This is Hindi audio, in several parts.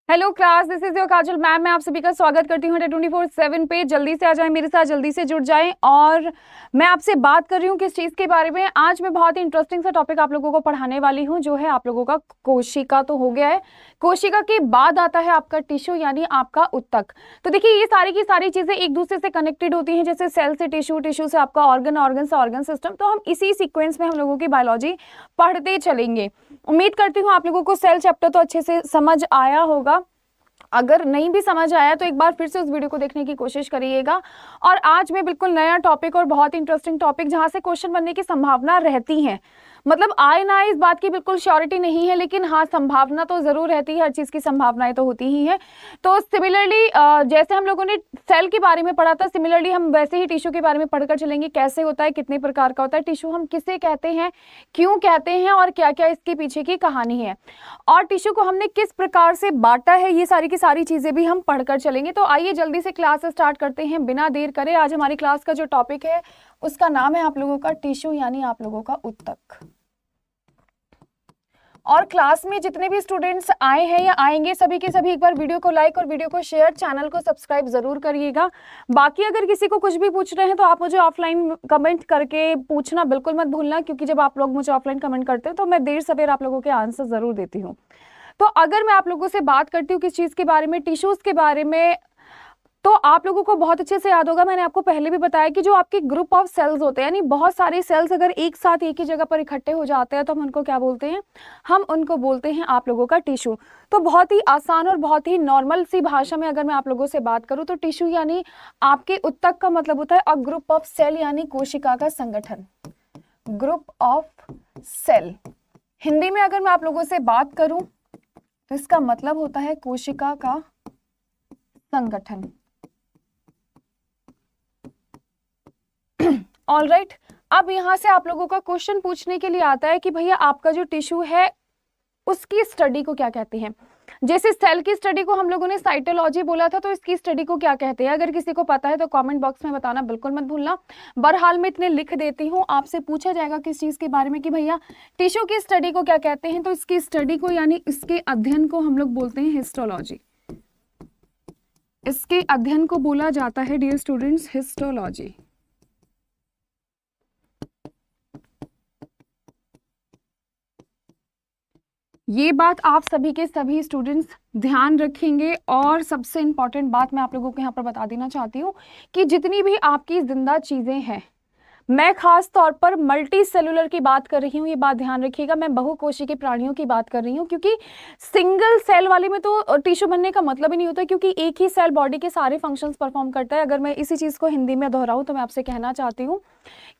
Hello class, this is your Kajal ma'am. मैं आप सभी का स्वागत करती हूँ 24/7 पे। जल्दी से आ जाएं मेरे साथ, जल्दी से जुड़ जाएं। और मैं आपसे बात कर रही हूँ किस चीज़ के बारे में। आज मैं बहुत ही इंटरेस्टिंग सा टॉपिक आप लोगों को पढ़ाने वाली हूँ, जो है आप लोगों का कोशिका तो हो गया है। कोशिका के बाद आता है आपका टिश्यू, यानी आपका उत्तक। तो देखिए, ये सारी की सारी चीज़ें एक दूसरे से कनेक्टेड होती हैं, जैसे सेल से टिश्यू, टिश्यू से आपका ऑर्गन, ऑर्गन से ऑर्गन सिस्टम। तो हम इसी सीक्वेंस में हम लोगों की बायोलॉजी पढ़ते चलेंगे। उम्मीद करती हूँ आप लोगों को सेल चैप्टर तो अच्छे से समझ आया होगा। अगर नहीं भी समझ आया तो एक बार फिर से उस वीडियो को देखने की कोशिश करिएगा। और आज मैं बिल्कुल नया टॉपिक और बहुत इंटरेस्टिंग टॉपिक, जहां से क्वेश्चन बनने की संभावना रहती है, मतलब आए ना आए इस बात की बिल्कुल श्योरिटी नहीं है, लेकिन हाँ संभावना तो जरूर रहती है। हर चीज की संभावनाएं तो होती ही है। तो सिमिलरली जैसे हम लोगों ने सेल के बारे में पढ़ा था, सिमिलरली हम वैसे ही टिश्यू के बारे में पढ़कर चलेंगे। कैसे होता है, कितने प्रकार का होता है टिश्यू, हम किसे कहते हैं, क्यों कहते हैं, और क्या क्या इसके पीछे की कहानी है, और टिश्यू को हमने किस प्रकार से बांटा है, ये सारी की सारी चीजें भी हम पढ़कर चलेंगे। तो आइए जल्दी से क्लास स्टार्ट करते हैं बिना देर करे। आज हमारी क्लास का जो टॉपिक है उसका नाम है आप लोगों का टिश्यू, यानी आप लोगों का उत्तक। और क्लास में जितने भी स्टूडेंट्स आए हैं या आएंगे, सभी के सभी एक बार वीडियो को लाइक और वीडियो को शेयर, चैनल को सब्सक्राइब जरूर करिएगा। बाकी अगर किसी को कुछ भी पूछ रहे हैं तो आप मुझे ऑफलाइन कमेंट करके पूछना बिल्कुल मत भूलना, क्योंकि जब आप लोग मुझे ऑफलाइन कमेंट करते हैं तो मैं देर सवेर आप लोगों के आंसर जरूर देती हूँ। तो अगर मैं आप लोगों से बात करती हूँ किस चीज के बारे में, टिश्यूज के बारे में, तो आप लोगों को बहुत अच्छे से याद होगा, मैंने आपको पहले भी बताया कि जो आपके ग्रुप ऑफ सेल्स होते हैं, यानी बहुत सारे सेल्स अगर एक साथ एक ही जगह पर इकट्ठे हो जाते हैं तो हम उनको क्या बोलते हैं, हम उनको बोलते हैं आप लोगों का टिश्यू। तो बहुत ही आसान और बहुत ही नॉर्मल सी भाषा में अगर मैं आप लोगों से बात करूं तो टिश्यू यानी आपके उत्तक का मतलब होता है अ ग्रुप ऑफ सेल, यानी कोशिका का संगठन, ग्रुप ऑफ सेल। हिंदी में अगर मैं आप लोगों से बात करूं तो इसका मतलब होता है कोशिका का संगठन। ऑल राइट, अब यहां से आप लोगों का क्वेश्चन पूछने के लिए आता है कि भैया आपका जो टिश्यू है उसकी स्टडी को क्या कहते हैं। जैसे सेल की स्टडी को हम लोगों ने साइटोलॉजी बोला था, तो इसकी स्टडी को क्या कहते हैं। अगर किसी को पता है तो कमेंट बॉक्स में बताना बिल्कुल मत भूलना। बहरहाल मैं इतने लिख देती हूँ, आपसे पूछा जाएगा किस चीज के बारे में कि भैया टिश्यू की स्टडी को क्या कहते हैं, तो इसकी स्टडी को यानी इसके अध्ययन को हम लोग बोलते हैं हिस्टोलॉजी। इसके अध्ययन को बोला जाता है डियर स्टूडेंट्स हिस्टोलॉजी। ये बात आप सभी के सभी स्टूडेंट्स ध्यान रखेंगे। और सबसे इंपॉर्टेंट बात मैं आप लोगों को यहाँ पर बता देना चाहती हूँ कि जितनी भी आपकी जिंदा चीजें हैं, मैं खास तौर पर मल्टी सेलुलर की बात कर रही हूँ, ये बात ध्यान रखिएगा। मैं बहुकोशिकीय प्राणियों की बात कर रही हूँ, क्योंकि सिंगल सेल वाले में तो टिश्यू बनने का मतलब ही नहीं होता, क्योंकि एक ही सेल बॉडी के सारे फंक्शंस परफॉर्म करता है। अगर मैं इसी चीज को हिंदी में दोहराऊं तो मैं आपसे कहना चाहती हूँ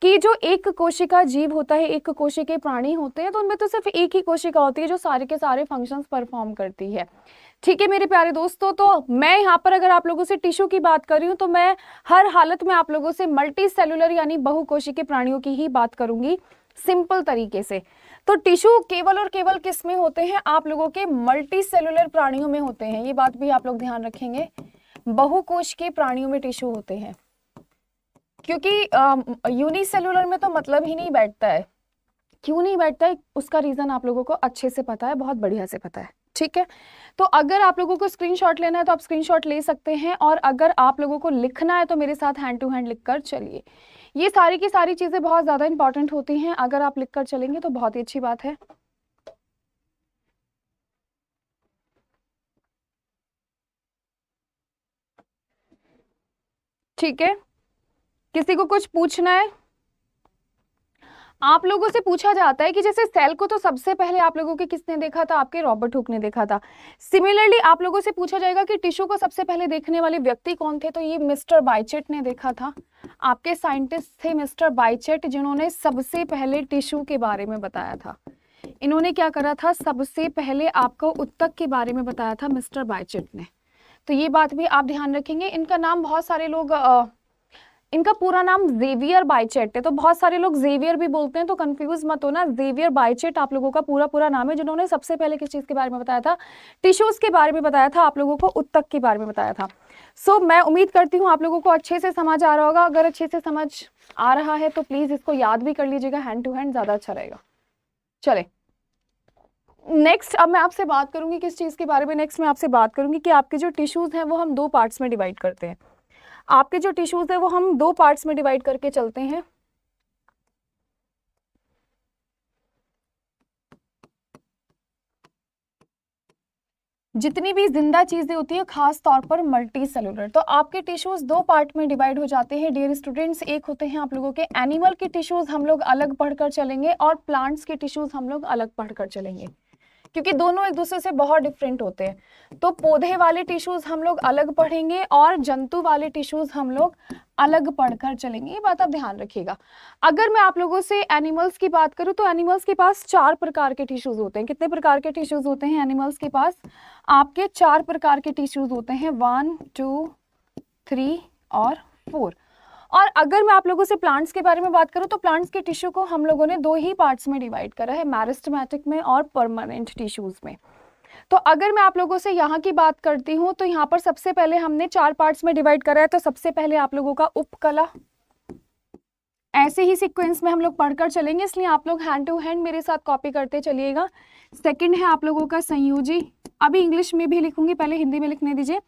कि जो एक कोशिका जीव होता है, एक कोशिकीय प्राणी होते हैं, तो उनमें तो सिर्फ एक ही कोशिका होती है जो सारे के सारे फंक्शंस परफॉर्म करती है। ठीक है मेरे प्यारे दोस्तों, तो मैं यहाँ पर अगर आप लोगों से टिश्यू की बात कर रही हूँ तो मैं हर हालत में आप लोगों से मल्टी सेलुलर यानी बहुकोशिकीय प्राणियों की ही बात करूंगी, सिंपल तरीके से। तो टिश्यू केवल और केवल किस में होते हैं, आप लोगों के मल्टी सेलुलर प्राणियों में होते हैं। ये बात भी आप लोग ध्यान रखेंगे, बहुकोशिकीय प्राणियों में टिश्यू होते हैं, क्योंकि यूनिसेलुलर में तो मतलब ही नहीं बैठता है। क्यों नहीं बैठता है उसका रीजन आप लोगों को अच्छे से पता है, बहुत बढ़िया से पता है। ठीक है, तो अगर आप लोगों को स्क्रीनशॉट लेना है तो आप स्क्रीनशॉट ले सकते हैं, और अगर आप लोगों को लिखना है तो मेरे साथ हैंड टू हैंड लिखकर चलिए। ये सारी की सारी चीजें बहुत ज्यादा इंपॉर्टेंट होती हैं, अगर आप लिखकर चलेंगे तो बहुत ही अच्छी बात है। ठीक है, किसी को कुछ पूछना है? आप लोगों से पूछा जाता है कि जैसे सेल को तो सबसे पहले आप लोगों के किसने देखा था, आपके रॉबर्ट हुक ने देखा था। सिमिलरली आप लोगों से पूछा जाएगा कि टिश्यू को सबसे पहले देखने वाले व्यक्ति कौन थे, तो ये मिस्टर बाइचेट ने देखा था। आपके साइंटिस्ट थे मिस्टर बाइचेट, जिन्होंने सबसे पहले टिश्यू के बारे में बताया था। इन्होंने क्या करा था, सबसे पहले आपको उत्तक के बारे में बताया था मिस्टर बाइचेट ने। तो ये बात भी आप ध्यान रखेंगे। इनका नाम बहुत सारे लोग इनका पूरा नाम जेवियर बाइचेट है, तो बहुत सारे लोग जेवियर भी बोलते हैं, तो कंफ्यूज मत होना। जेवियर बाइचेट आप लोगों का पूरा नाम है, जिन्होंने सबसे पहले किस चीज के बारे में बताया था, टिश्यूज के बारे में बताया था, आप लोगों को उत्तक के बारे में बताया था। सो मैं उम्मीद करती हूँ आप लोगों को अच्छे से समझ आ रहा होगा। अगर अच्छे से समझ आ रहा है तो प्लीज इसको याद भी कर लीजिएगा, हैंड टू हैंड ज्यादा अच्छा रहेगा। चले, नेक्स्ट अब मैं आपसे बात करूंगी किस चीज़ के बारे में, नेक्स्ट मैं आपसे बात करूंगी कि आपके जो टिश्यूज़ हैं वो हम दो पार्ट्स में डिवाइड करते हैं। आपके जो टिश्यूज़ हैं वो हम दो पार्ट्स में डिवाइड करके चलते हैं। जितनी भी जिंदा चीजें होती है खास तौर पर मल्टी सेलुलर, तो आपके टिश्यूज दो पार्ट में डिवाइड हो जाते हैं डियर स्टूडेंट्स। एक होते हैं आप लोगों के एनिमल के टिश्यूज, हम लोग अलग पढ़कर चलेंगे, और प्लांट्स के टिश्यूज हम लोग अलग पढ़कर चलेंगे, क्योंकि दोनों एक दूसरे से बहुत डिफरेंट होते हैं। तो पौधे वाले टिश्यूज हम लोग अलग पढ़ेंगे और जंतु वाले टिश्यूज हम लोग अलग पढ़कर चलेंगे, ये बात आप ध्यान रखिएगा। अगर मैं आप लोगों से एनिमल्स की बात करूं तो एनिमल्स के पास 4 प्रकार के टिश्यूज होते हैं। कितने प्रकार के टिश्यूज होते हैं एनिमल्स के पास? आपके 4 प्रकार के टिश्यूज होते हैं, 1 2 3 और 4। और अगर मैं आप लोगों से प्लांट्स के बारे में बात करूं तो प्लांट्स के टिश्यू को हम लोगों ने दो ही पार्ट्स में डिवाइड करा है, मेरिस्टेमेटिक में और परमानेंट टिश्यूज में। तो अगर मैं आप लोगों से यहाँ की बात करती हूँ तो यहाँ पर सबसे पहले हमने 4 पार्ट्स में डिवाइड करा है। तो सबसे पहले आप लोगों का उपकला, ऐसे ही सीक्वेंस में हम लोग पढ़कर चलेंगे, इसलिए आप लोग हैंड टू हैंड मेरे साथ कॉपी करते चलिएगा। सेकंड है आप लोगों का संयोजी, अभी इंग्लिश में भी लिखूंगी, पहले हिंदी में लिखने दीजिए।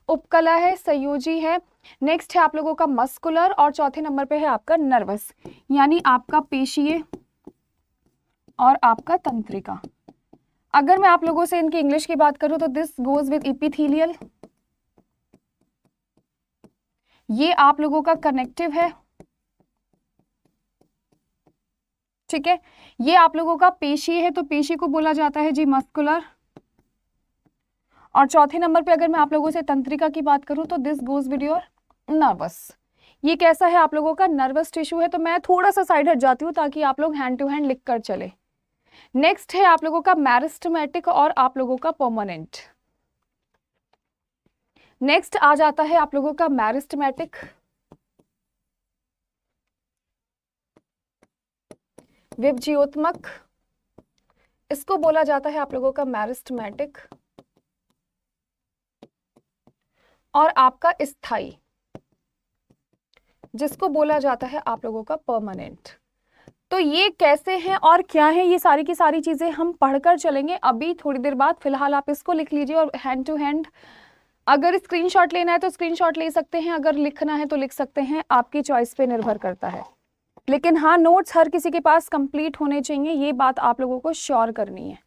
उपकला है, संयोजी है, नेक्स्ट है आप लोगों का मस्कुलर, और चौथे नंबर पे है आपका नर्वस, यानी आपका पेशीय और आपका तंत्रिका। अगर मैं आप लोगों से इनकी इंग्लिश की बात करूं तो दिस गोज विद इपिथेलियल, ये आप लोगों का कनेक्टिव है, ठीक है। ये आप लोगों का पेशी है, तो पेशी को बोला जाता है जी मस्कुलर। और चौथे नंबर पे अगर मैं आप लोगों से तंत्रिका की बात करूं तो this goes with your nervous. ये कैसा है आप लोगों का? नर्वस टिश्यू है। तो मैं थोड़ा सा साइड हट जाती हूँ ताकि आप लोग हैंड टू हैंड लिख कर चले। नेक्स्ट है आप लोगों का मैरिस्टेमेटिक और आप लोगों का परमानेंट। नेक्स्ट आ जाता है आप लोगों का मैरिस्टेमेटिक, विभज्योत्मक, इसको बोला जाता है आप लोगों का मैरिस्टेमेटिक, और आपका स्थायी, जिसको बोला जाता है आप लोगों का परमानेंट। तो ये कैसे हैं और क्या है, ये सारी की सारी चीजें हम पढ़कर चलेंगे अभी थोड़ी देर बाद। फिलहाल आप इसको लिख लीजिए और हैंड टू हैंड, अगर स्क्रीनशॉट लेना है तो स्क्रीनशॉट ले सकते हैं, अगर लिखना है तो लिख सकते हैं, आपकी चॉइस पे निर्भर करता है। लेकिन हाँ, नोट्स हर किसी के पास कंप्लीट होने चाहिए, ये बात आप लोगों को श्योर करनी है,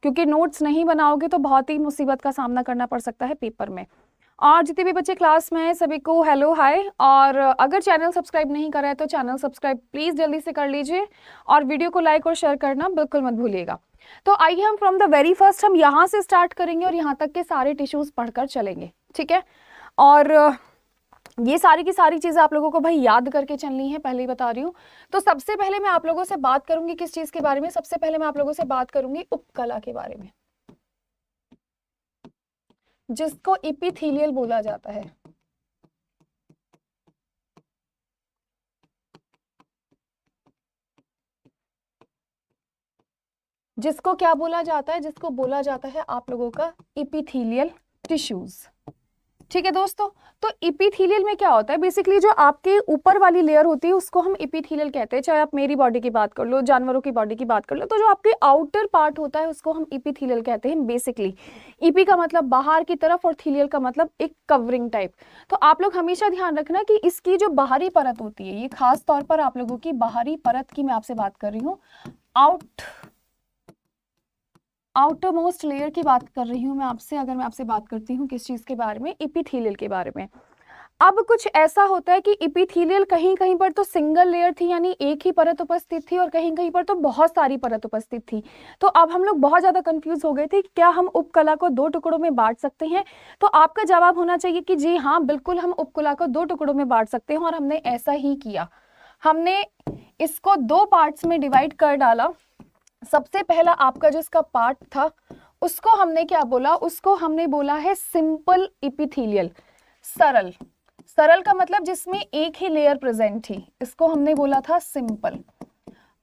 क्योंकि नोट्स नहीं बनाओगे तो बहुत ही मुसीबत का सामना करना पड़ सकता है पेपर में। और जितने भी बच्चे क्लास में हैं सभी को हेलो हाय, और अगर चैनल सब्सक्राइब नहीं करा है तो चैनल सब्सक्राइब प्लीज जल्दी से कर लीजिए, और वीडियो को लाइक और शेयर करना बिल्कुल मत भूलिएगा। तो आइए हम फ्रॉम द वेरी फर्स्ट हम यहाँ से स्टार्ट करेंगे और यहाँ तक के सारे टिश्यूज पढ़कर चलेंगे, ठीक है। और ये सारी की सारी चीजें आप लोगों को भाई याद करके चलनी है, पहले ही बता रही हूँ। तो सबसे पहले मैं आप लोगों से बात करूंगी किस चीज के बारे में? सबसे पहले मैं आप लोगों से बात करूंगी उपकला के बारे में, जिसको इपिथेलियल बोला जाता है। जिसको क्या बोला जाता है? जिसको बोला जाता है आप लोगों का इपिथेलियल टिश्यूज, ठीक है दोस्तों। तो इपिथेलियल में क्या होता है? बेसिकली जो आपके ऊपर वाली लेयर होती है उसको हम इपिथेलियल कहते हैं। चाहे आप मेरी बॉडी की बात कर लो, जानवरों की बॉडी की बात कर लो, तो जो आपके आउटर पार्ट होता है उसको हम इपिथेलियल कहते हैं बेसिकली। इपी का मतलब बाहर की तरफ और थीलियल का मतलब एक कवरिंग टाइप। तो आप लोग हमेशा ध्यान रखना कि इसकी जो बाहरी परत होती है, ये खास तौर पर आप लोगों की बाहरी परत की मैं आपसे बात कर रही हूँ, आउटर मोस्ट लेयर की बात कर रही हूँ मैं आपसे। अगर मैं आपसे बात करती हूँ किस चीज के बारे में? इपिथेलियल के बारे में। अब कुछ ऐसा होता है कि इपिथेलियल कहीं कहीं पर तो सिंगल लेयर थी, यानी एक ही परत उपस्थित थी, और कहीं कहीं पर तो बहुत सारी परत उपस्थित थी। तो अब हम लोग बहुत ज्यादा कंफ्यूज हो गए थे, क्या हम उपकला को 2 टुकड़ों में बांट सकते हैं? तो आपका जवाब होना चाहिए कि जी हाँ, बिल्कुल हम उपकला को 2 टुकड़ों में बांट सकते हैं, और हमने ऐसा ही किया। हमने इसको 2 पार्ट्स में डिवाइड कर डाला। सबसे पहला आपका जो इसका पार्ट था उसको हमने क्या बोला? उसको हमने बोला है सिंपल इपिथेलियल, सरल। सरल का मतलब जिसमें एक ही लेयर प्रेजेंट थी, इसको हमने बोला था सिंपल।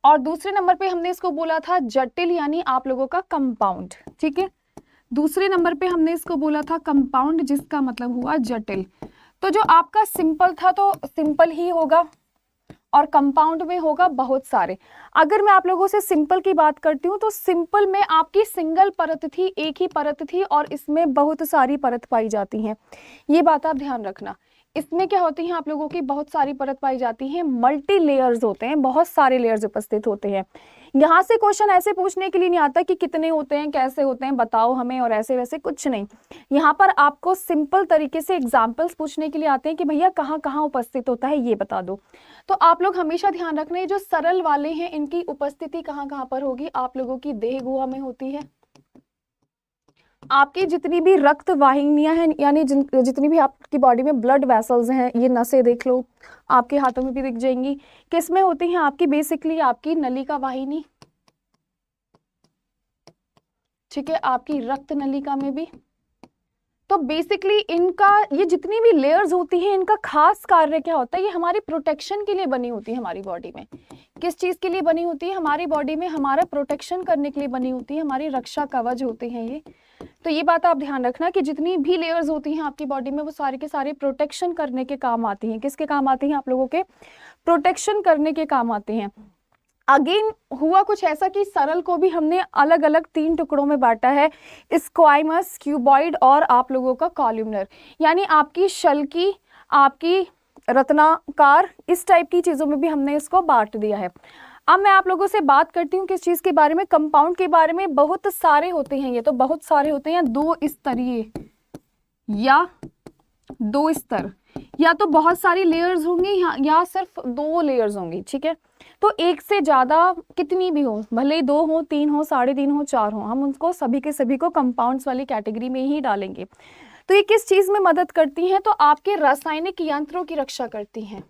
और दूसरे नंबर पे हमने इसको बोला था जटिल, यानी आप लोगों का कंपाउंड, ठीक है। दूसरे नंबर पे हमने इसको बोला था कंपाउंड, जिसका मतलब हुआ जटिल। तो जो आपका सिंपल था तो सिंपल ही होगा, और कंपाउंड में होगा बहुत सारे। अगर मैं आप लोगों से सिंपल की बात करती हूँ तो सिंपल में आपकी सिंगल परत थी, एक ही परत थी, और इसमें बहुत सारी परत पाई जाती हैं। ये बात आप ध्यान रखना। इसमें क्या होती है, आप लोगों की बहुत सारी परत पाई जाती हैं, मल्टी लेयर्स होते हैं, बहुत सारे लेयर्स उपस्थित होते हैं। यहाँ से क्वेश्चन ऐसे पूछने के लिए नहीं आता कि कितने होते हैं, कैसे होते हैं, बताओ हमें, और ऐसे वैसे कुछ नहीं। यहाँ पर आपको सिंपल तरीके से एग्जाम्पल्स पूछने के लिए आते हैं कि भैया कहाँ कहाँ उपस्थित होता है ये बता दो। तो आप लोग हमेशा ध्यान रखना, ये जो सरल वाले हैं इनकी उपस्थिति कहाँ कहाँ पर होगी, आप लोगों की देह गुहा में होती है। आपकी जितनी भी रक्त वाहिनियां हैं, यानी जितनी भी आपकी बॉडी में ब्लड वेसल्स हैं, ये नसें देख लो, आपके हाथों में भी दिख जाएंगी, किस में होती हैं आपकी, बेसिकली आपकी नलिका वाहिनी, ठीक है, आपकी रक्त नलिका में भी। तो बेसिकली इनका ये जितनी भी लेयर्स होती हैं, इनका खास कार्य क्या होता है, ये हमारी प्रोटेक्शन के लिए बनी होती है। हमारी बॉडी में किस चीज के लिए बनी होती है, हमारी बॉडी में हमारा प्रोटेक्शन करने के लिए बनी होती है, हमारी रक्षा कवच होते हैं ये। तो ये बात आप ध्यान रखना कि जितनी भी लेयर्स होती हैं आपकी बॉडी में, वो सारे के सारे प्रोटेक्शन करने के काम आती हैं। किसके काम आती हैं, आप लोगों के प्रोटेक्शन करने के काम आते हैं। अगेन हुआ कुछ ऐसा कि सरल को भी हमने अलग अलग 3 टुकड़ों में बांटा है, स्क्वाइमस, क्यूबॉइड और आप लोगों का कॉलमनर, यानी आपकी शल्की, आपकी रत्नाकार, इस टाइप की चीजों में भी हमने इसको बांट दिया है। अब मैं आप लोगों से बात करती हूँ किस चीज के बारे में, कंपाउंड के बारे में। बहुत सारे होते हैं ये, तो बहुत सारे होते हैं, 2 स्तरीय या 2 स्तर, या तो बहुत सारी लेयर्स होंगी या सिर्फ 2 लेयर्स होंगी, ठीक है। तो एक से ज्यादा कितनी भी हो, भले ही 2 हो, 3 हो, 3.5 हो, 4 हो, हम उनको सभी के सभी को कंपाउंड्स वाली कैटेगरी में ही डालेंगे। तो ये किस चीज में मदद करती हैं, तो आपके रासायनिक यंत्रों की रक्षा करती हैं।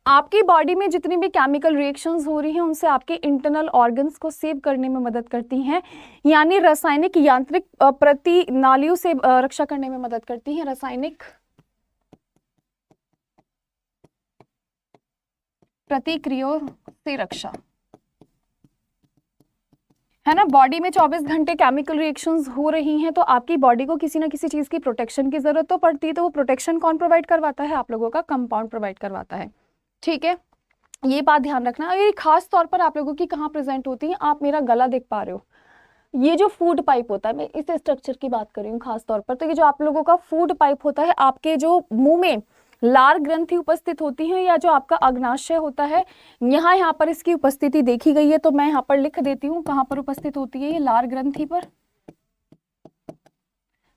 आपकी बॉडी में जितनी भी केमिकल रिएक्शंस हो रही हैं उनसे आपके इंटरनल ऑर्गन्स को सेव करने में मदद करती हैं, यानी रासायनिक यांत्रिक प्रतिनालियों से रक्षा करने में मदद करती हैं। रासायनिक प्रतिक्रियाओं से रक्षा, है ना। बॉडी में 24 घंटे केमिकल रिएक्शंस हो रही हैं, तो आपकी बॉडी को किसी ना किसी चीज की प्रोटेक्शन की जरूरत तो पड़ती है। तो वो प्रोटेक्शन कौन प्रोवाइड करवाता है, आप लोगों का कंपाउंड प्रोवाइड करवाता है, ठीक है। ये बात ध्यान रखना। ये खास तौर पर आप लोगों की कहाँ प्रेजेंट होती है, आप मेरा गला देख पा रहे हो, ये जो फूड पाइप होता है, मैं इस स्ट्रक्चर की बात कर रही हूँ खास तौर पर। तो ये जो आप लोगों का फूड पाइप होता है, आपके जो मुंह में लार ग्रंथि उपस्थित होती है, या जो आपका अग्नाशय होता है, यहाँ पर इसकी उपस्थिति देखी गई है। तो मैं यहाँ पर लिख देती हूँ कहाँ पर उपस्थित होती है, ये लार ग्रंथि पर।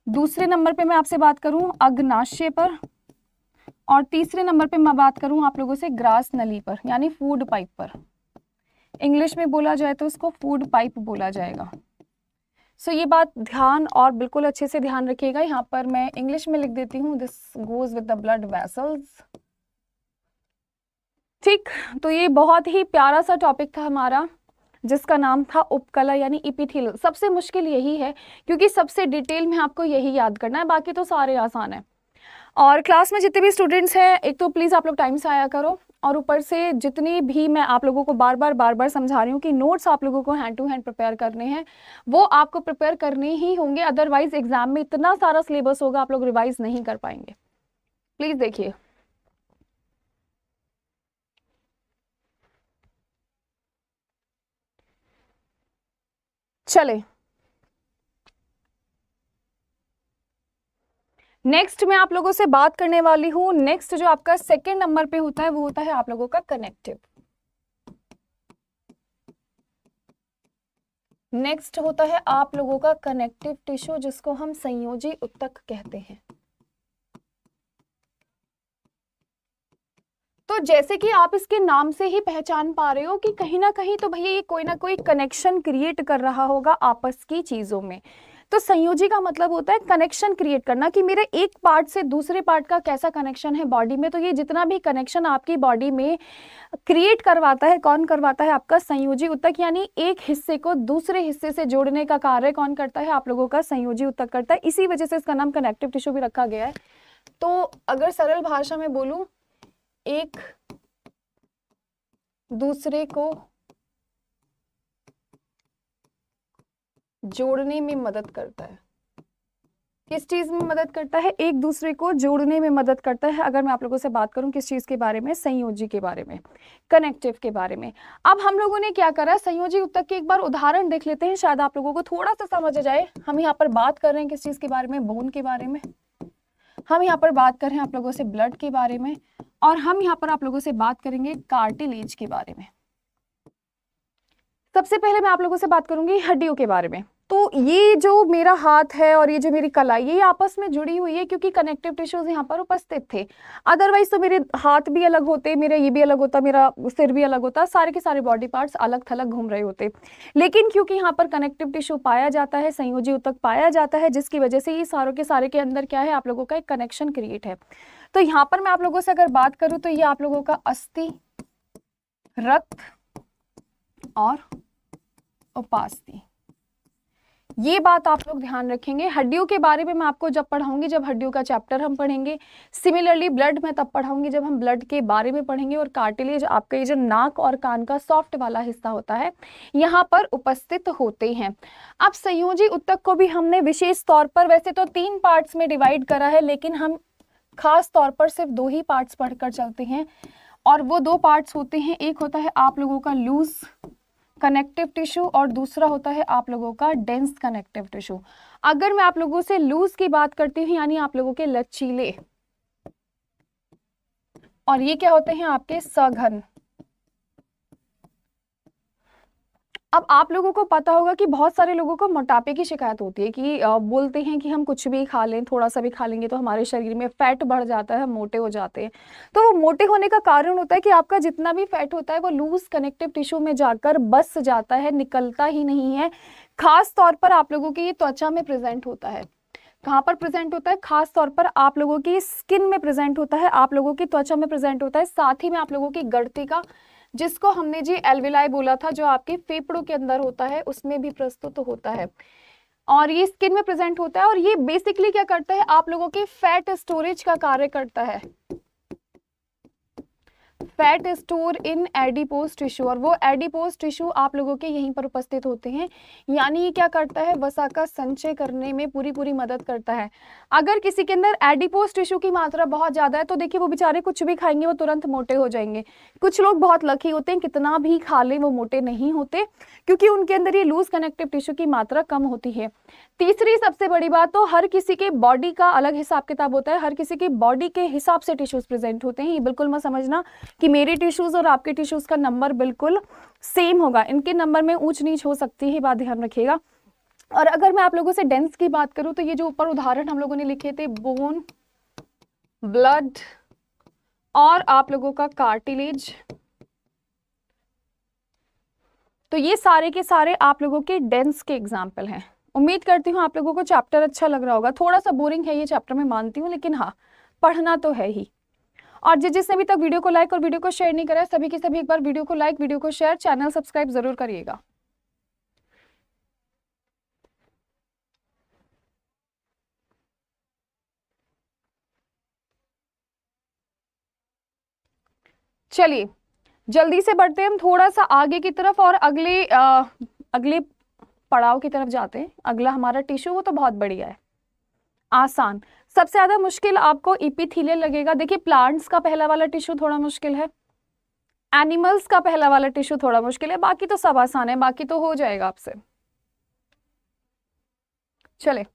दूसरे नंबर पे मैं आपसे बात करूं अग्नाशय पर, और तीसरे नंबर पे मैं बात करूं आप लोगों से ग्रास नली पर, यानी फूड पाइप पर। इंग्लिश में बोला जाए तो इसको फूड पाइप बोला जाएगा। सो ये बात ध्यान और बिल्कुल अच्छे से ध्यान रखिएगा। यहाँ पर मैं इंग्लिश में लिख देती हूँ, this goes with the blood vessels, ठीक। तो ये बहुत ही प्यारा सा टॉपिक था हमारा, जिसका नाम था उपकला यानी इपिथेलियल। सबसे मुश्किल यही है क्योंकि सबसे डिटेल में आपको यही याद करना है, बाकी तो सारे आसान है। और क्लास में जितने भी स्टूडेंट्स हैं, एक तो प्लीज़ आप लोग टाइम से आया करो, और ऊपर से जितनी भी मैं आप लोगों को बार बार समझा रही हूँ कि नोट्स आप लोगों को हैंड टू हैंड प्रिपेयर करने हैं, वो आपको प्रिपेयर करने ही होंगे, अदरवाइज एग्जाम में इतना सारा सिलेबस होगा आप लोग रिवाइज नहीं कर पाएंगे। प्लीज देखिए, चले नेक्स्ट मैं आप लोगों से बात करने वाली हूं। नेक्स्ट जो आपका सेकेंड नंबर पे होता है वो होता है आप लोगों का कनेक्टिव। नेक्स्ट होता है आप लोगों का कनेक्टिव टिश्यू, जिसको हम संयोजी उत्तक कहते हैं। तो जैसे कि आप इसके नाम से ही पहचान पा रहे हो कि कहीं ना कहीं तो भैया ये कोई ना कोई कनेक्शन क्रिएट कर रहा होगा आपस की चीजों में। तो संयोजी का मतलब होता है कनेक्शन क्रिएट करना, कि मेरे एक पार्ट से दूसरे पार्ट का कैसा कनेक्शन है बॉडी में। तो ये जितना भी कनेक्शन आपकी बॉडी में क्रिएट करवाता है, कौन करवाता है, आपका संयोजी उत्तक, यानी एक हिस्से को दूसरे हिस्से से जोड़ने का कार्य कौन करता है, आप लोगों का संयोजी उत्तक करता है। इसी वजह से इसका नाम कनेक्टिव टिश्यू भी रखा गया है। तो अगर सरल भाषा में बोलूं, एक दूसरे को जोड़ने में मदद करता है, किस चीज में मदद करता है? एक दूसरे को जोड़ने में मदद करता है। अगर मैं आप लोगों से बात करूं किस चीज के बारे में, संयोजी के बारे में, कनेक्टिव के बारे में। अब हम लोगों ने क्या करा, संयोजी उत्तक के एक बार उदाहरण देख लेते हैं, शायद आप लोगों को थोड़ा सा समझ आ जाए। हम यहाँ पर बात कर रहे हैं किस चीज के बारे में, बोन के बारे में। हम यहाँ पर बात कर रहे हैं आप लोगों से ब्लड के बारे में, और हम यहाँ पर आप लोगों से बात करेंगे कार्टिलेज के बारे में। सबसे पहले मैं आप लोगों से बात करूंगी हड्डियों के बारे में। तो ये जो मेरा हाथ है और ये जो मेरी कलाई है, ये आपस में जुड़ी हुई है क्योंकि कनेक्टिव टिश्यूज यहाँ पर उपस्थित थे। अदरवाइज तो मेरे हाथ भी अलग होते, मेरा ये भी अलग होता, मेरा सिर भी अलग होता, सारे के सारे बॉडी पार्ट्स अलग थलग घूम रहे होते। लेकिन क्योंकि यहाँ पर कनेक्टिव टिश्यू पाया जाता है, संयोजी ऊतक पाया जाता है, जिसकी वजह से ये सारों के सारे के अंदर क्या है, आप लोगों का एक कनेक्शन क्रिएट है। तो यहाँ पर मैं आप लोगों से अगर बात करूँ तो ये आप लोगों का अस्थि, रक्त और उपास्थि, ये बात आप लोग ध्यान रखेंगे। हड्डियों के बारे में मैं आपको जब पढ़ाऊंगी, जब हड्डियों का चैप्टर हम पढ़ेंगे। सिमिलरली ब्लड में तब पढ़ाऊंगी जब हम ब्लड के बारे में पढ़ेंगे। और कार्टिलेज आपका ये जो नाक और कान का सॉफ्ट वाला हिस्सा होता है, यहाँ पर उपस्थित होते हैं। अब संयोजी ऊतक को भी हमने विशेष तौर पर वैसे तो 3 पार्ट्स में डिवाइड करा है, लेकिन हम खास तौर पर सिर्फ 2 ही पार्ट्स पढ़कर चलते हैं। और वो 2 पार्ट्स होते हैं, एक होता है आप लोगों का लूज कनेक्टिव टिश्यू और दूसरा होता है आप लोगों का डेंस कनेक्टिव टिश्यू। अगर मैं आप लोगों से लूज की बात करती हूँ, यानी आप लोगों के लचीले, और ये क्या होते हैं आपके सघन। अब आप लोगों को पता होगा कि बहुत सारे लोगों को मोटापे की शिकायत होती है कि बोलते हैं कि हम कुछ भी खा लें, थोड़ा सा भी खा लेंगे तो हमारे शरीर में फैट बढ़ जाता है, हम मोटे हो जाते हैं। तो वो मोटे होने का कारण होता है कि आपका जितना भी फैट होता है वो लूज कनेक्टिव टिश्यू में जाकर बस जाता है, निकलता ही नहीं है। खास तौर पर आप लोगों की ये त्वचा में प्रेजेंट होता है। कहाँ पर प्रेजेंट होता है? खास तौर पर आप लोगों की स्किन में प्रेजेंट होता है, आप लोगों की त्वचा में प्रेजेंट होता है। साथ ही में आप लोगों की गड़ती का, जिसको हमने जी एल्विलाई बोला था, जो आपके फेफड़ों के अंदर होता है, उसमें भी प्रस्तुत होता है। और ये स्किन में प्रेजेंट होता है। और ये बेसिकली क्या करता है, आप लोगों के फैट स्टोरेज का कार्य करता है। Fat store in adipose tissue, और वो एडिपोज टिश्यू आप लोगों के यहीं पर उपस्थित होते हैं। यानी ये क्या करता है, वसा का संचय करने में पूरी मदद करता है। अगर किसी के अंदर एडिपोज टिश्यू की मात्रा बहुत ज्यादा है तो देखिए वो बेचारे कुछ भी खाएंगे वो तुरंत मोटे हो जाएंगे। कुछ लोग बहुत लकी होते हैं, कितना भी खा लें वो मोटे नहीं होते, क्योंकि उनके अंदर ये लूज कनेक्टिव टिश्यू की मात्रा कम होती है। तीसरी सबसे बड़ी बात, तो हर किसी के बॉडी का अलग हिसाब किताब होता है, हर किसी की बॉडी के हिसाब से टिश्यूज प्रेजेंट होते हैं। ये बिल्कुल मत समझना कि मेरे टिश्यूज और आपके टिश्यूज का नंबर बिल्कुल सेम होगा, इनके नंबर में ऊंच नीच हो सकती है, बात ध्यान रखिएगा। और अगर मैं आप लोगों से डेंस की बात करूं तो ये जो ऊपर उदाहरण हम लोगों ने लिखे थे, बोन, ब्लड और आप लोगों का कार्टिलेज, तो ये सारे के सारे आप लोगों के डेंस के एग्जाम्पल हैं। उम्मीद करती हूँ आप लोगों को चैप्टर अच्छा लग रहा होगा। थोड़ा सा बोरिंग है ये चैप्टर, मैं मानती हूँ, लेकिन हाँ पढ़ना तो है ही। और जिसने अभी तक वीडियो को लाइक और वीडियो को शेयर नहीं करा है, सभी के सभी एक बार वीडियो को लाइक, वीडियो को शेयर, चैनल सब्सक्राइब जरूर करिएगा। चलिए जल्दी से बढ़ते हैं हम थोड़ा सा आगे की तरफ और अगले पड़ाव की तरफ जाते हैं। अगला हमारा टिश्यू वो तो बहुत बढ़िया है, आसान। सबसे ज्यादा मुश्किल आपको इपिथेलियल लगेगा। देखिए प्लांट्स का पहला वाला टिश्यू थोड़ा मुश्किल है, एनिमल्स का पहला वाला टिश्यू थोड़ा मुश्किल है, बाकी तो सब आसान है, बाकी तो हो जाएगा आपसे। चले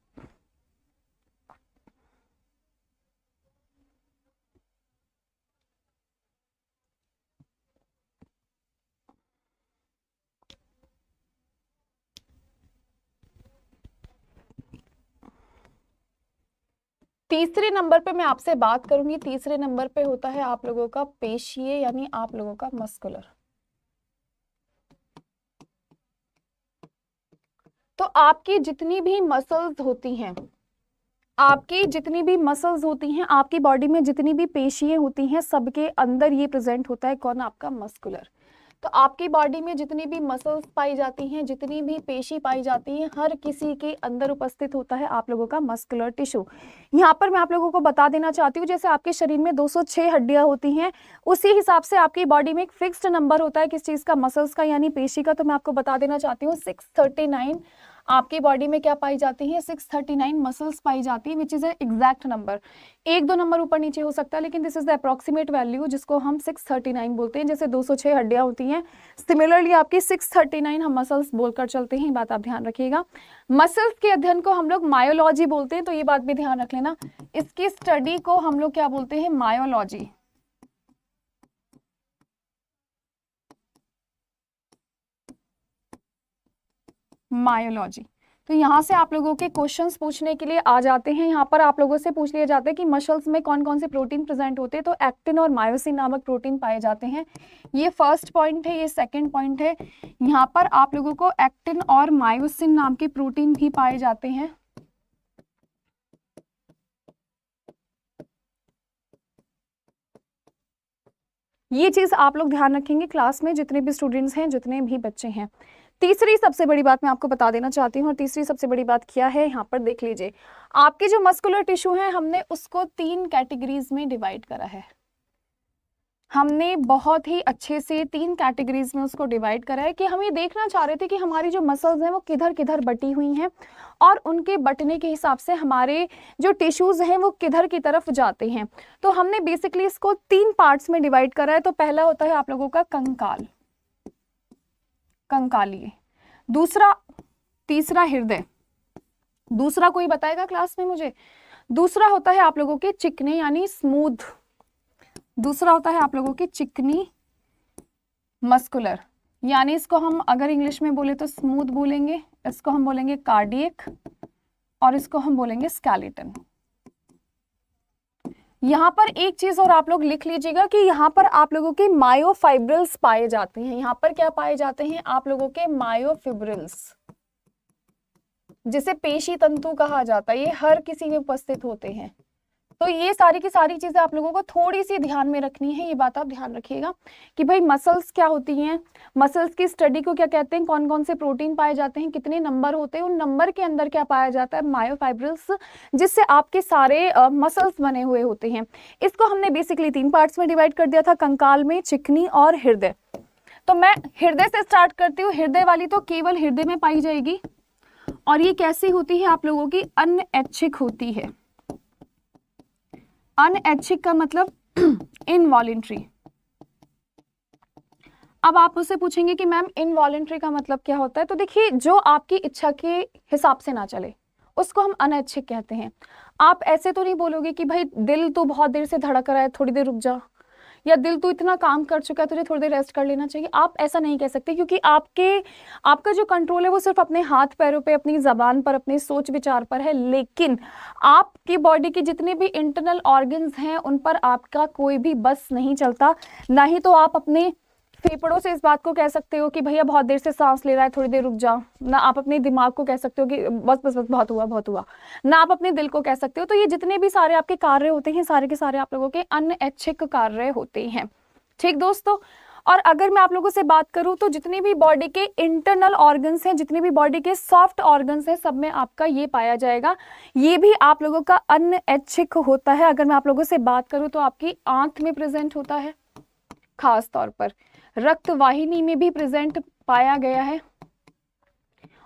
तीसरे नंबर पे मैं आपसे बात करूंगी। तीसरे नंबर पे होता है आप लोगों का पेशीय, यानी आप लोगों का मस्कुलर। तो आपकी जितनी भी मसल्स होती हैं, आपकी जितनी भी मसल्स होती हैं, आपकी बॉडी में जितनी भी पेशियां होती हैं, सबके अंदर ये प्रेजेंट होता है कौन, आपका मस्कुलर। तो आपकी बॉडी में जितनी भी मसल्स पाई जाती हैं, जितनी भी पेशी पाई जाती हैं, हर किसी के अंदर उपस्थित होता है आप लोगों का मस्कुलर टिश्यू। यहाँ पर मैं आप लोगों को बता देना चाहती हूँ, जैसे आपके शरीर में 206 हड्डियां होती हैं, उसी हिसाब से आपकी बॉडी में एक फिक्स्ड नंबर होता है किस चीज का, मसल्स का यानी पेशी का। तो मैं आपको बता देना चाहती हूँ 639 आपकी बॉडी में क्या पाई जाती है, 639 मसल्स पाई जाती है, विच इज एग्जैक्ट नंबर। एक दो नंबर ऊपर नीचे हो सकता है, लेकिन this is the approximate value जिसको हम 639 बोलते हैं। जैसे 206 हड्डियां होती हैं, सिमिलरली आपकी 639 हम मसल्स बोलकर चलते हैं, ये बात आप ध्यान रखिएगा। मसल्स के अध्ययन को हम लोग मायोलॉजी बोलते हैं, तो ये बात भी ध्यान रख लेना। इसकी स्टडी को हम लोग क्या बोलते हैं, मायोलॉजी। मायोलॉजी। तो यहाँ से आप लोगों के क्वेश्चंस पूछने के लिए आ जाते हैं। यहाँ पर आप लोगों से पूछ लिया जाता है कि मसल्स में कौन कौन से प्रोटीन प्रेजेंट होते हैं, तो एक्टिन और मायोसिन नामक प्रोटीन पाए जाते हैं। ये फर्स्ट पॉइंट है, ये सेकंड पॉइंट है। यहाँ पर आप लोगों को एक्टिन और मायोसिन नाम के प्रोटीन भी पाए जाते हैं। ये चीज आप लोग ध्यान रखेंगे क्लास में, जितने भी स्टूडेंट्स हैं, जितने भी बच्चे हैं। तीसरी सबसे बड़ी बात मैं आपको बता देना चाहती हूँ, और तीसरी सबसे बड़ी बात क्या है, यहाँ पर देख लीजिए। आपके जो मस्कुलर टिश्यू है, हमने उसको 3 कैटेगरीज में डिवाइड करा है। हमने बहुत ही अच्छे से 3 कैटेगरीज में उसको डिवाइड करा है, कि हम ये देखना चाह रहे थे कि हमारी जो मसल्स हैं वो किधर किधर बटी हुई हैं, और उनके बटने के हिसाब से हमारे जो टिश्यूज हैं वो किधर की तरफ जाते हैं। तो हमने बेसिकली इसको 3 पार्ट्स में डिवाइड करा है। तो पहला होता है आप लोगों का कंकाल, कंकालीय। दूसरा, तीसरा हृदय। दूसरा कोई बताएगा क्लास में मुझे? दूसरा होता है आप लोगों के चिकने यानी स्मूथ। दूसरा होता है आप लोगों की चिकनी मस्कुलर, यानी इसको हम अगर इंग्लिश में बोले तो स्मूथ बोलेंगे, इसको हम बोलेंगे कार्डियक, और इसको हम बोलेंगे स्केलेटन। यहाँ पर एक चीज और आप लोग लिख लीजिएगा कि यहाँ पर आप लोगों के मायोफाइब्रिल्स पाए जाते हैं। यहाँ पर क्या पाए जाते हैं, आप लोगों के मायोफिब्रिल्स, जिसे पेशी तंतु कहा जाता है, ये हर किसी में उपस्थित होते हैं। तो ये सारी की सारी चीजें आप लोगों को थोड़ी सी ध्यान में रखनी है। ये बात आप ध्यान रखिएगा कि भाई मसल्स क्या होती हैं, मसल्स की स्टडी को क्या कहते हैं, कौन कौन से प्रोटीन पाए जाते हैं, कितने नंबर होते हैं, उन नंबर के अंदर क्या पाया जाता है, मायोफाइब्रिल्स, जिससे आपके सारे मसल्स बने हुए होते हैं। इसको हमने बेसिकली 3 पार्ट्स में डिवाइड कर दिया था, कंकाल में, चिकनी और हृदय। तो मैं हृदय से स्टार्ट करती हूँ। हृदय वाली तो केवल हृदय में पाई जाएगी, और ये कैसी होती है आप लोगों की, अनऐच्छिक होती है। अनऐच्छिक का मतलब इनवॉलेंट्री। अब आप मुझसे पूछेंगे कि मैम इनवॉलेंट्री का मतलब क्या होता है, तो देखिए जो आपकी इच्छा के हिसाब से ना चले उसको हम अनैच्छिक कहते हैं। आप ऐसे तो नहीं बोलोगे कि भाई दिल तो बहुत देर से धड़क रहा है, थोड़ी देर रुक जा, या दिल तो इतना काम कर चुका है, तुझे थोड़ी देर रेस्ट कर लेना चाहिए। आप ऐसा नहीं कह सकते, क्योंकि आपका जो कंट्रोल है वो सिर्फ अपने हाथ पैरों पे, अपनी जबान पर, अपने सोच विचार पर है। लेकिन आपकी बॉडी के जितने भी इंटरनल ऑर्गन्स हैं उन पर आपका कोई भी बस नहीं चलता। ना ही तो आप अपने फेफड़ों से इस बात को कह सकते हो कि भैया बहुत देर से सांस ले रहा है, थोड़ी देर रुक जा। ना आप अपने दिमाग को कह सकते हो कि बस बस बस बहुत हुआ बहुत हुआ। ना आप अपने दिल को कह सकते हो। तो ये जितने भी सारे आपके कार्य होते हैं, सारे के सारे आप लोगों के अनैच्छिक कार्य होते हैं। ठीक दोस्तों, और अगर मैं आप लोगों से बात करूं तो जितने भी बॉडी के इंटरनल ऑर्गन्स हैं, जितने भी बॉडी के सॉफ्ट ऑर्गन्स हैं, सब में आपका ये पाया जाएगा। ये भी आप लोगों का अनैच्छिक होता है। अगर मैं आप लोगों से बात करूं तो आपकी आंख में प्रेजेंट होता है, खास तौर पर रक्त वाहिनी में भी प्रेजेंट पाया गया है।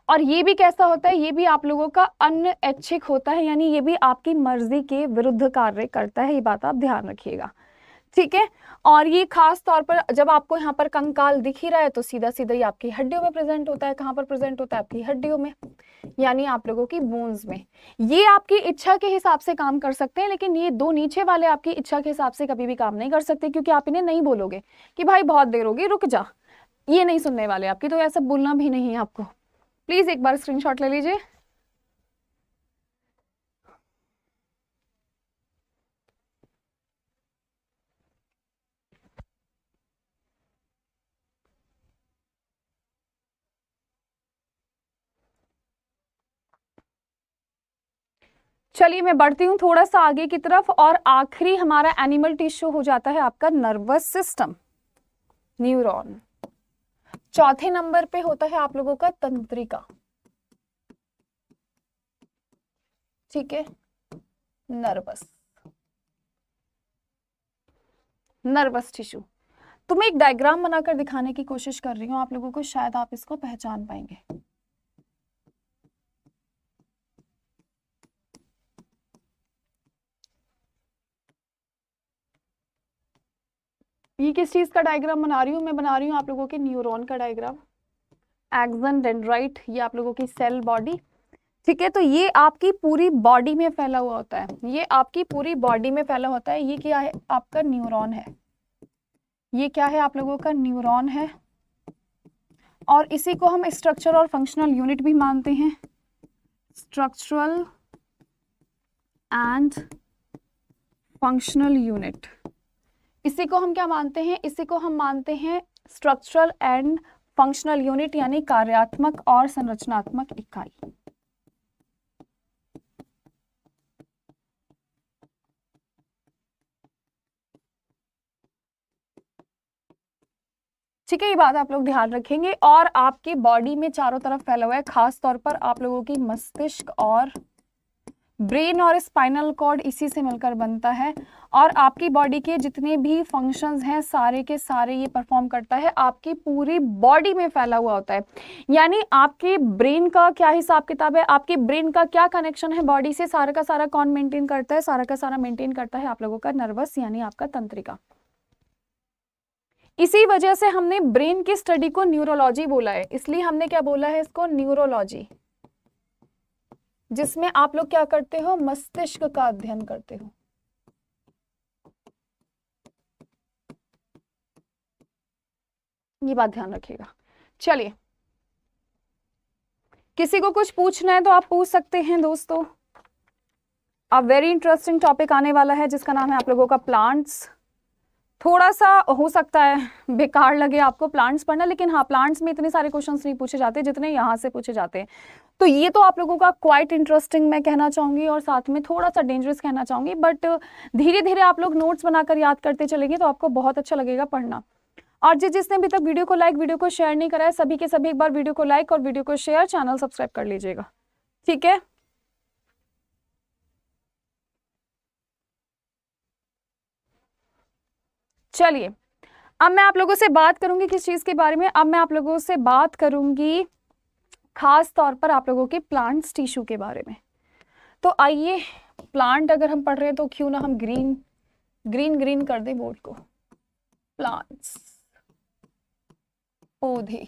और ये भी कैसा होता है, ये भी आप लोगों का अनैच्छिक होता है, यानी ये भी आपकी मर्जी के विरुद्ध कार्य करता है। ये बात आप ध्यान रखिएगा, ठीक है। और ये खास तौर पर जब आपको यहाँ पर कंकाल दिख ही रहा है तो सीधा सीधा ही आपकी हड्डियों में प्रेजेंट होता है। कहाँ पर प्रेजेंट होता है, आपकी हड्डियों में, यानी आप लोगों की बोन्स में। ये आपकी इच्छा के हिसाब से काम कर सकते हैं, लेकिन ये 2 नीचे वाले आपकी इच्छा के हिसाब से कभी भी काम नहीं कर सकते, क्योंकि आप इन्हें नहीं बोलोगे कि भाई बहुत देर होगी रुक जा, ये नहीं सुनने वाले आपकी। तो ऐसा बोलना भी नहीं है आपको। प्लीज एक बार स्क्रीनशॉट ले लीजिए। चलिए मैं बढ़ती हूँ थोड़ा सा आगे की तरफ, और आखिरी हमारा एनिमल टिश्यू हो जाता है आपका नर्वस सिस्टम, न्यूरॉन। चौथे नंबर पे होता है आप लोगों का तंत्रिका, ठीक है, नर्वस टिश्यू। तो मैं एक डायग्राम बनाकर दिखाने की कोशिश कर रही हूँ आप लोगों को, शायद आप इसको पहचान पाएंगे। ये किस चीज का डायग्राम बना रही हूँ मैं? बना रही हूँ आप लोगों के न्यूरॉन का डायग्राम। एक्सन, डेंड्राइट, ये आप लोगों की सेल बॉडी। ठीक है, तो ये आपकी पूरी बॉडी में फैला हुआ होता है, ये आपकी पूरी बॉडी में फैला होता है। ये क्या है? आपका न्यूरॉन है। ये क्या है? आप लोगों का न्यूरॉन है। और इसी को हम स्ट्रक्चर और फंक्शनल यूनिट भी मानते हैं। स्ट्रक्चरल एंड फंक्शनल यूनिट, इसी को हम क्या मानते हैं? इसी को हम मानते हैं स्ट्रक्चरल एंड फंक्शनल यूनिट, यानी कार्यात्मक और संरचनात्मक इकाई। ठीक है, ये बात आप लोग ध्यान रखेंगे। और आपकी बॉडी में चारों तरफ फैला हुआ है, खास तौर पर आप लोगों की मस्तिष्क और ब्रेन और स्पाइनल कॉर्ड इसी से मिलकर बनता है। और आपकी बॉडी के जितने भी फंक्शंस हैं सारे के सारे ये परफॉर्म करता है, आपकी पूरी बॉडी में फैला हुआ होता है। यानी आपके ब्रेन का क्या हिसाब किताब है, आपके ब्रेन का क्या कनेक्शन है बॉडी से, सारा का सारा कौन मेंटेन करता है? सारा का सारा मेंटेन करता है आप लोगों का नर्वस, यानी आपका तंत्रिका। इसी वजह से हमने ब्रेन की स्टडी को न्यूरोलॉजी बोला है, इसलिए हमने क्या बोला है इसको? न्यूरोलॉजी, जिसमें आप लोग क्या करते हो? मस्तिष्क का अध्ययन करते हो। ये बात ध्यान रखिएगा। चलिए, किसी को कुछ पूछना है तो आप पूछ सकते हैं दोस्तों। अब वेरी इंटरेस्टिंग टॉपिक आने वाला है जिसका नाम है आप लोगों का प्लांट्स। थोड़ा सा हो सकता है बेकार लगे आपको प्लांट्स पढ़ना, लेकिन हाँ, प्लांट्स में इतने सारे क्वेश्चंस नहीं पूछे जाते जितने यहाँ से पूछे जाते हैं। तो ये तो आप लोगों का क्वाइट इंटरेस्टिंग मैं कहना चाहूंगी, और साथ में थोड़ा सा डेंजरस कहना चाहूंगी, बट धीरे धीरे आप लोग नोट्स बनाकर याद करते चलेंगे तो आपको बहुत अच्छा लगेगा पढ़ना। और जिसने अभी तक वीडियो को लाइक, वीडियो को शेयर नहीं करा है, सभी के सभी एक बार वीडियो को लाइक और वीडियो को शेयर, चैनल सब्सक्राइब कर लीजिएगा। ठीक है, चलिए अब मैं आप लोगों से बात करूंगी किस चीज के बारे में? अब मैं आप लोगों से बात करूंगी खास तौर पर आप लोगों के प्लांट्स टिश्यू के बारे में। तो आइए, प्लांट अगर हम पढ़ रहे हैं तो क्यों ना हम ग्रीन ग्रीन ग्रीन कर दें बोर्ड को। प्लांट्स, पौधे।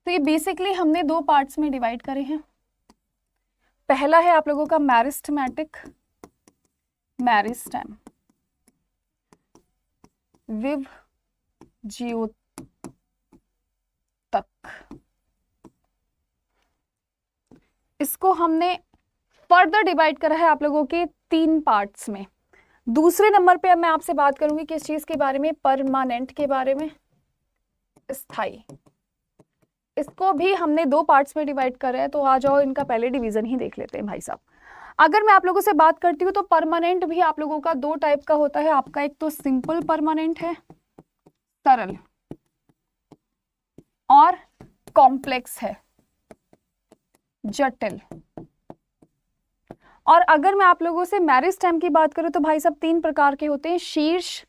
तो ये बेसिकली हमने दो पार्ट्स में डिवाइड करे हैं। पहला है आप लोगों का मैरिस्टमैटिक, मैरिस्टेम, विव ज्योतक। इसको हमने फर्दर डिवाइड करा है आप लोगों के तीन पार्ट्स में। दूसरे नंबर पे अब मैं आपसे बात करूंगी किस चीज के बारे में? परमानेंट के बारे में, स्थायी। इसको भी हमने दो पार्ट्स में डिवाइड करा है, तो आ जाओ इनका पहले डिवीजन ही देख लेते हैं भाई साहब। अगर मैं आप लोगों से बात करती हूँ तो परमानेंट भी आप लोगों का दो टाइप का होता है। आपका एक तो सिंपल परमानेंट है, सरल, और कॉम्प्लेक्स है, जटिल। और अगर मैं आप लोगों से मेरिस्टेम की बात करूं तो भाई साहब तीन प्रकार के होते हैं, शीर्ष,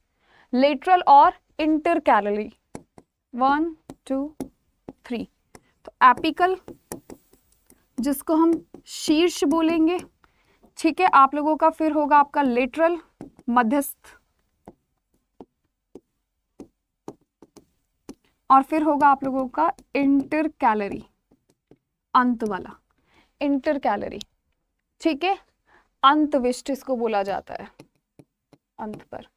लेटरल और इंटरकैलरी। 1 2 3। तो एपिकल, जिसको हम शीर्ष बोलेंगे, ठीक है। आप लोगों का फिर होगा आपका लेटरल, मध्यस्थ, और फिर होगा आप लोगों का इंटरकैलरी, अंत वाला, इंटरकैलरी, ठीक है। अंतविष्ट इसको बोला जाता है, अंत पर।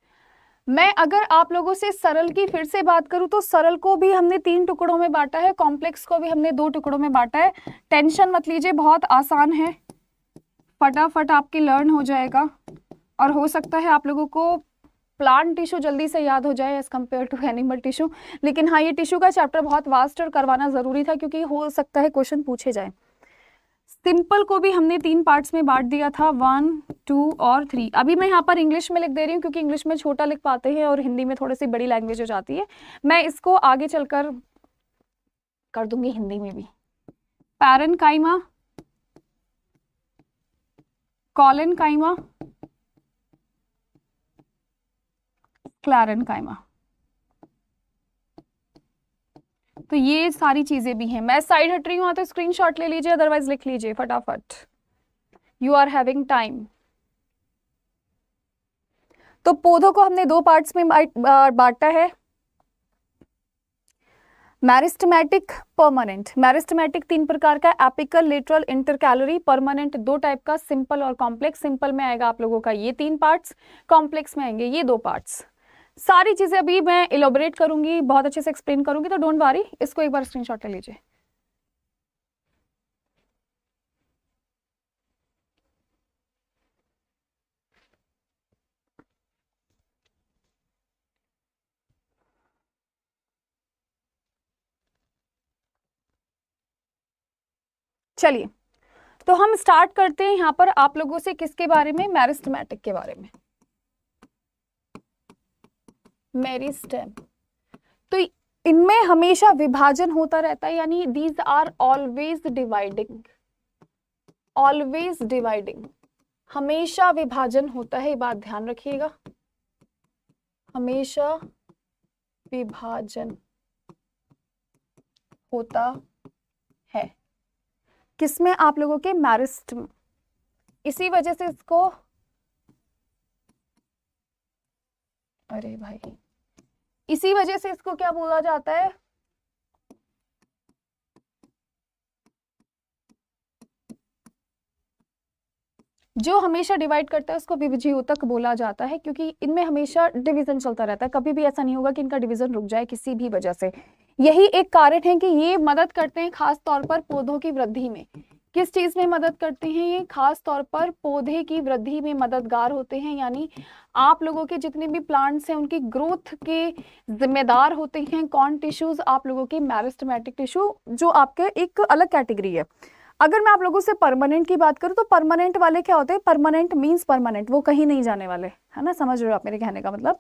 मैं अगर आप लोगों से सरल की फिर से बात करूं तो सरल को भी हमने तीन टुकड़ों में बांटा है, कॉम्प्लेक्स को भी हमने दो टुकड़ों में बांटा है। टेंशन मत लीजिए, बहुत आसान है, फटाफट आपके लर्न हो जाएगा। और हो सकता है आप लोगों को प्लांट टिश्यू जल्दी से याद हो जाए as compare to animal tissue, लेकिन हाँ, ये टिश्यू का चैप्टर बहुत वास्ट और करवाना जरूरी था क्योंकि हो सकता है क्वेश्चन पूछे जाए। सिंपल को भी हमने तीन पार्ट्स में बांट दिया था, 1 2 और 3। अभी मैं यहाँ पर इंग्लिश में लिख दे रही हूँ क्योंकि इंग्लिश में छोटा लिख पाते हैं और हिंदी में थोड़ी सी बड़ी लैंग्वेज हो जाती है। मैं इसको आगे चलकर कर दूंगी हिंदी में भी। Parenchyma, collenchyma, sclerenchyma. तो ये सारी चीजें भी हैं। मैं साइड हट रही हूँ तो स्क्रीनशॉट ले लीजिए, अदरवाइज लिख लीजिए फटाफट। You are having time. तो पौधों को हमने दो पार्ट्स में बांटा है, मैरिस्टेमेटिक, परमानेंट। मैरिस्टेमेटिक 3 प्रकार का, apical, lateral, intercalary. Permanent 2 type का, सिंपल और कॉम्प्लेक्स। सिंपल में आएगा आप लोगों का ये 3 पार्ट्स, कॉम्प्लेक्स में आएंगे ये 2 पार्ट्स। सारी चीजें अभी मैं इलोबरेट करूंगी, बहुत अच्छे से एक्सप्लेन करूंगी, तो डोंट वरी, इसको एक बार स्क्रीनशॉट ले लीजिए। चलिए, तो हम स्टार्ट करते हैं यहां पर आप लोगों से किसके बारे में, मैरिस्टेमेटिक के बारे में। मेरिस्टेम, तो इनमें हमेशा विभाजन होता रहता है, यानी these are always dividing, always dividing, हमेशा विभाजन होता है, ये बात ध्यान रखिएगा, हमेशा विभाजन होता है। किसमें, आप लोगों के मैरिस्ट में। इसी वजह से इसको, अरे भाई, इसी वजह से इसको क्या बोला जाता है, जो हमेशा डिवाइड करता है उसको विभाज्योतक बोला जाता है, क्योंकि इनमें हमेशा डिवीजन चलता रहता है, कभी भी ऐसा नहीं होगा कि इनका डिवीजन रुक जाए किसी भी वजह से। यही एक कारण है कि ये मदद करते हैं खास तौर पर पौधों की वृद्धि में। किस चीज में मदद करते हैं ये, खास तौर पर पौधे की वृद्धि में मददगार होते हैं, यानी आप लोगों के जितने भी प्लांट्स हैं उनकी ग्रोथ के जिम्मेदार होते हैं कौन, टिश्यूज, आप लोगों के मैरिस्टेमेटिक टिश्यू, जो आपके एक अलग कैटेगरी है। अगर मैं आप लोगों से परमानेंट की बात करूं तो परमानेंट वाले क्या होते हैं, परमानेंट मींस परमानेंट, वो कहीं नहीं जाने वाले, है ना, समझ रहे हो आप मेरे कहने का मतलब।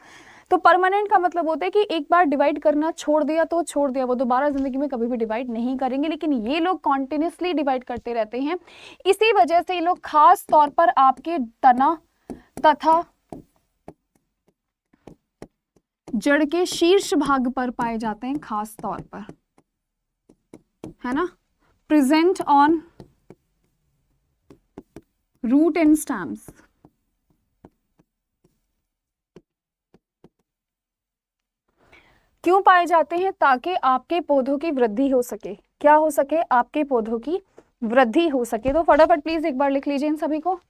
तो परमानेंट का मतलब होता है कि एक बार डिवाइड करना छोड़ दिया तो छोड़ दिया, वो दोबारा जिंदगी में कभी भी डिवाइड नहीं करेंगे, लेकिन ये लोग कॉन्टिन्यूसली डिवाइड करते रहते हैं। इसी वजह से ये लोग खास तौर पर आपके तना तथा जड़ के शीर्ष भाग पर पाए जाते हैं, खास तौर पर, है ना, present on root and stems. क्यों पाए जाते हैं, ताकि आपके पौधों की वृद्धि हो सके, क्या हो सके, आपके पौधों की वृद्धि हो सके। तो फटाफट प्लीज एक बार लिख लीजिए इन सभी को।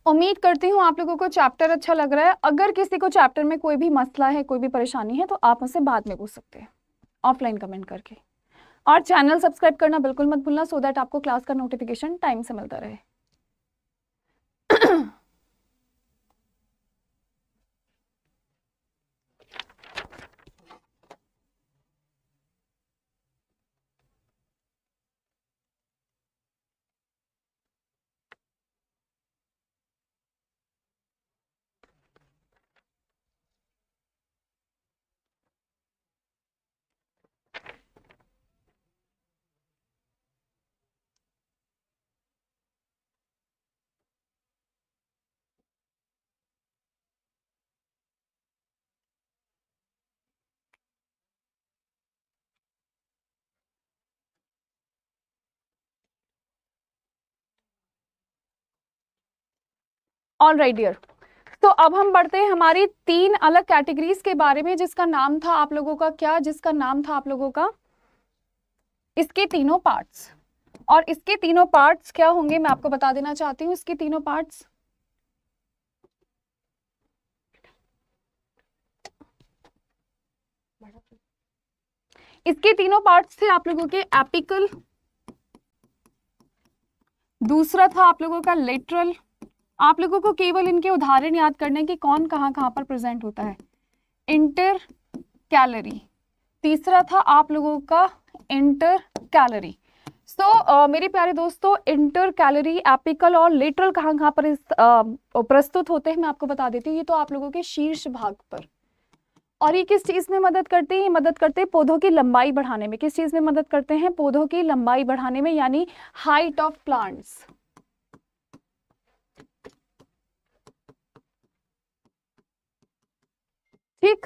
उम्मीद करती हूँ आप लोगों को चैप्टर अच्छा लग रहा है। अगर किसी को चैप्टर में कोई भी मसला है, कोई भी परेशानी है, तो आप मुझसे बाद में पूछ सकते हैं ऑफलाइन कमेंट करके। और चैनल सब्सक्राइब करना बिल्कुल मत भूलना, सो दैट आपको क्लास का नोटिफिकेशन टाइम से मिलता रहे। ऑल राइट डियर, तो अब हम बढ़ते हैं हमारी 3 अलग कैटेगरीज के बारे में, जिसका नाम था आप लोगों का क्या, जिसका नाम था आप लोगों का इसके तीनों पार्ट्स। और इसके तीनों पार्ट्स क्या होंगे मैं आपको बता देना चाहती हूँ। इसके तीनों पार्ट्स, इसके तीनों पार्ट्स थे आप लोगों के एपिकल, दूसरा था आप लोगों का लेटरल। आप लोगों को केवल इनके उदाहरण याद करने कि कौन कहाँ कहाँ पर प्रेजेंट होता है। इंटर कैलरी, तीसरा था आप लोगों का इंटर कैलरी। सो मेरे प्यारे दोस्तों, इंटर कैलरी, एपिकल और लेटरल कहाँ कहाँ पर प्रस्तुत होते हैं मैं आपको बता देती हूँ। ये तो आप लोगों के शीर्ष भाग पर। और ये किस चीज में मदद करते हैं, ये मदद करते हैं पौधों की लंबाई बढ़ाने में। किस चीज में मदद करते हैं, पौधों की लंबाई बढ़ाने में, यानी हाइट ऑफ प्लांट्स। ठीक,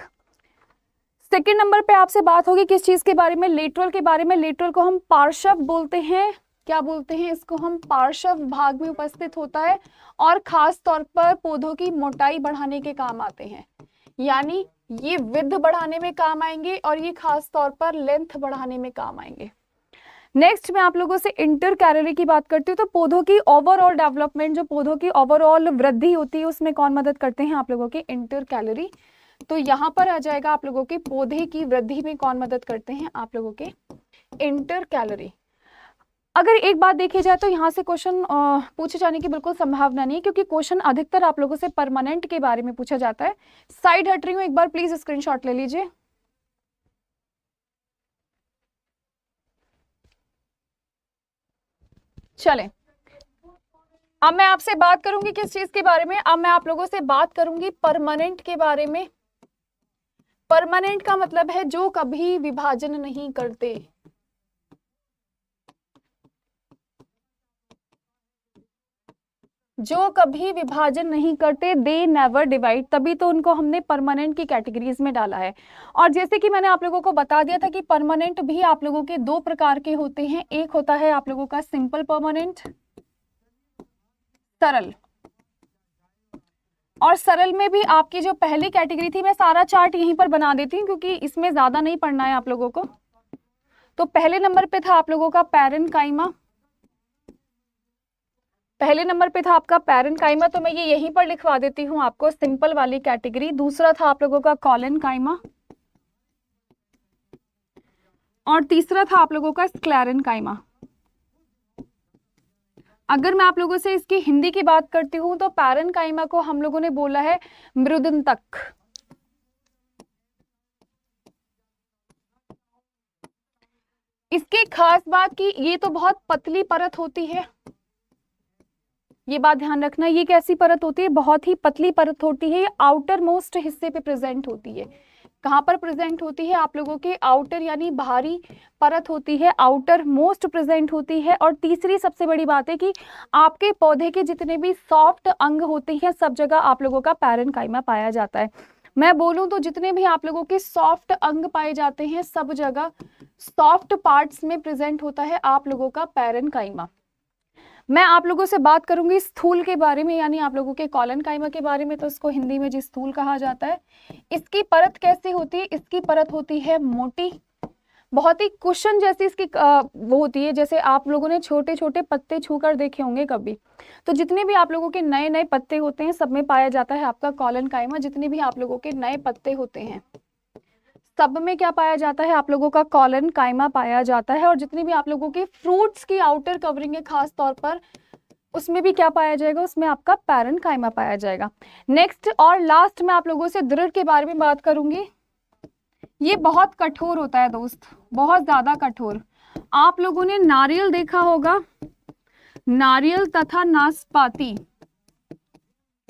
सेकंड नंबर पे आपसे बात होगी किस चीज के बारे में, लेटरल के बारे में। लेटरल को हम पार्श्व बोलते हैं, क्या बोलते हैं इसको हम, पार्श्व भाग में उपस्थित होता है और खास तौर पर पौधों की मोटाई बढ़ाने के काम आते हैं, यानी ये विड्थ बढ़ाने में काम आएंगे और ये खास तौर पर लेंथ बढ़ाने में काम आएंगे। नेक्स्ट मैं आप लोगों से इंटर कैलोरी की बात करती हूँ। तो पौधों की ओवरऑल डेवलपमेंट, जो पौधों की ओवरऑल वृद्धि होती है उसमें कौन मदद करते हैं आप लोगों के, इंटर कैलोरी। तो यहाँ पर आ जाएगा आप लोगों के पौधे की वृद्धि में कौन मदद करते हैं आप लोगों के, इंटर कैलोरी। अगर एक बात देखी जाए तो यहाँ से क्वेश्चन पूछे जाने की बिल्कुल संभावना नहीं है, क्योंकि क्वेश्चन अधिकतर आप लोगों से परमानेंट के बारे में पूछा जाता है। साइड हट रही हूँ, एक बार प्लीज स्क्रीनशॉट ले लीजिए। चलें, अब मैं आपसे बात करूंगी किस चीज के बारे में, अब मैं आप लोगों से बात करूंगी परमानेंट के बारे में। परमानेंट का मतलब है जो कभी विभाजन नहीं करते, जो कभी विभाजन नहीं करते, दे नेवर डिवाइड, तभी तो उनको हमने परमानेंट की कैटेगरीज में डाला है। और जैसे कि मैंने आप लोगों को बता दिया था कि परमानेंट भी आप लोगों के दो प्रकार के होते हैं, एक होता है आप लोगों का सिंपल परमानेंट, सरल। और सरल में भी आपकी जो पहली कैटेगरी थी, मैं सारा चार्ट यहीं पर बना देती हूँ क्योंकि इसमें ज्यादा नहीं पढ़ना है आप लोगों को। तो पहले नंबर पे था आप लोगों का पैरेन्काइमा, पहले नंबर पे था आपका पैरेन्काइमा, तो मैं ये यहीं पर लिखवा देती हूँ आपको, सिंपल वाली कैटेगरी। दूसरा था आप लोगों का कॉलेनकाइमा और तीसरा था आप लोगों का स्क्लेरेनकाइमा। अगर मैं आप लोगों से इसकी हिंदी की बात करती हूँ तो पैरेन्काइमा को हम लोगों ने बोला है मृदंतक। इसकी खास बात की ये तो बहुत पतली परत होती है, ये बात ध्यान रखना। ये कैसी परत होती है, बहुत ही पतली परत होती है, ये आउटर मोस्ट हिस्से पे प्रेजेंट होती है। कहाँ पर प्रेजेंट होती है आप लोगों के, आउटर यानी बाहरी परत होती है, आउटर मोस्ट प्रेजेंट होती है। और तीसरी सबसे बड़ी बात है कि आपके पौधे के जितने भी सॉफ्ट अंग होते हैं सब जगह आप लोगों का पैरेन्काइमा पाया जाता है। मैं बोलूं तो जितने भी आप लोगों के सॉफ्ट अंग पाए जाते हैं सब जगह सॉफ्ट पार्ट्स में प्रेजेंट होता है आप लोगों का पैरेन्काइमा। मैं आप लोगों से बात करूंगी स्थूल के बारे में, यानी आप लोगों के कॉलेनकाइमा के बारे में, तो इसको हिंदी में जी स्थूल कहा जाता है। इसकी परत कैसी होती है, इसकी परत होती है मोटी, बहुत ही कुशन जैसी इसकी वो होती है, जैसे आप लोगों ने छोटे छोटे पत्ते छूकर देखे होंगे कभी। तो जितने भी आप लोगों के नए नए पत्ते होते हैं सब में पाया जाता है आपका कॉलेनकाइमा। जितने भी आप लोगों के नए पत्ते होते हैं सब में क्या पाया जाता है आप लोगों का कॉलेनकाइमा पाया जाता है। और जितनी भी आप लोगों की फ्रूट्स की आउटर कवरिंग है खास तौर पर, उसमें भी क्या पाया जाएगा, उसमें आपका पैरेन्काइमा पाया जाएगा। नेक्स्ट और लास्ट में आप लोगों से दृढ़ के बारे में बात करूंगी। ये बहुत कठोर होता है दोस्त, बहुत ज्यादा कठोर। आप लोगों ने नारियल देखा होगा, नारियल तथा नाशपाती,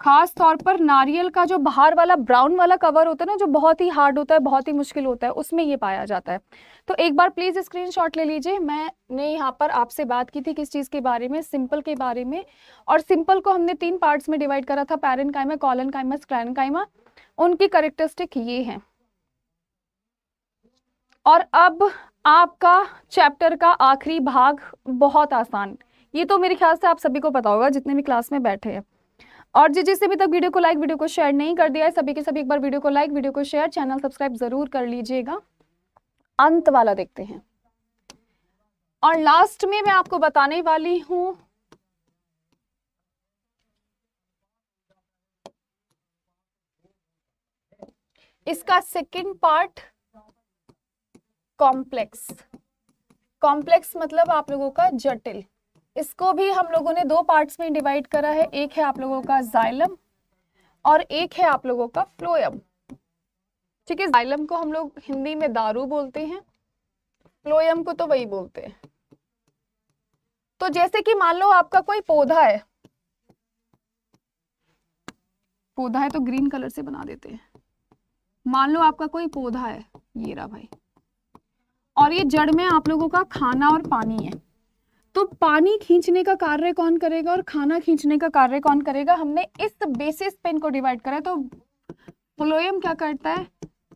खास तौर पर नारियल का जो बाहर वाला ब्राउन वाला कवर होता है ना, जो बहुत ही हार्ड होता है, बहुत ही मुश्किल होता है, उसमें ये पाया जाता है। तो एक बार प्लीज स्क्रीनशॉट ले लीजिए। मैंने यहाँ पर आपसे बात की थी किस चीज के बारे में, सिंपल के बारे में। और सिंपल को हमने 3 पार्ट्स में डिवाइड करा था, पैरेन्काइमा, कॉलेनकाइमा, स्क्लेरेनकाइमा। उनकी कैरेक्टरिस्टिक ये है। और अब आपका चैप्टर का आखिरी भाग बहुत आसान, ये तो मेरे ख्याल से आप सभी को पता होगा जितने भी क्लास में बैठे हैं। और जिसने अभी तक वीडियो को लाइक, वीडियो को शेयर नहीं कर दिया है, सभी के सभी एक बार वीडियो को लाइक, वीडियो को शेयर, चैनल सब्सक्राइब जरूर कर लीजिएगा। अंत वाला देखते हैं। और लास्ट में मैं आपको बताने वाली हूं इसका सेकंड पार्ट, कॉम्प्लेक्स। कॉम्प्लेक्स मतलब आप लोगों का जटिल। इसको भी हम लोगों ने 2 पार्ट्स में डिवाइड करा है, एक है आप लोगों का जाइलम और एक है आप लोगों का फ्लोएम। ठीक है, जाइलम को हम लोग हिंदी में दारू बोलते हैं, फ्लोएम को तो वही बोलते हैं। तो जैसे कि मान लो आपका कोई पौधा है, पौधा है तो ग्रीन कलर से बना देते हैं। मान लो आपका कोई पौधा है, ये रहा भाई, और ये जड़ में आप लोगों का खाना और पानी है। तो पानी खींचने का कार्य कौन करेगा और खाना खींचने का कार्य कौन करेगा, हमने इस बेसिस पे इनको डिवाइड करा। तो फ्लोएम क्या करता है,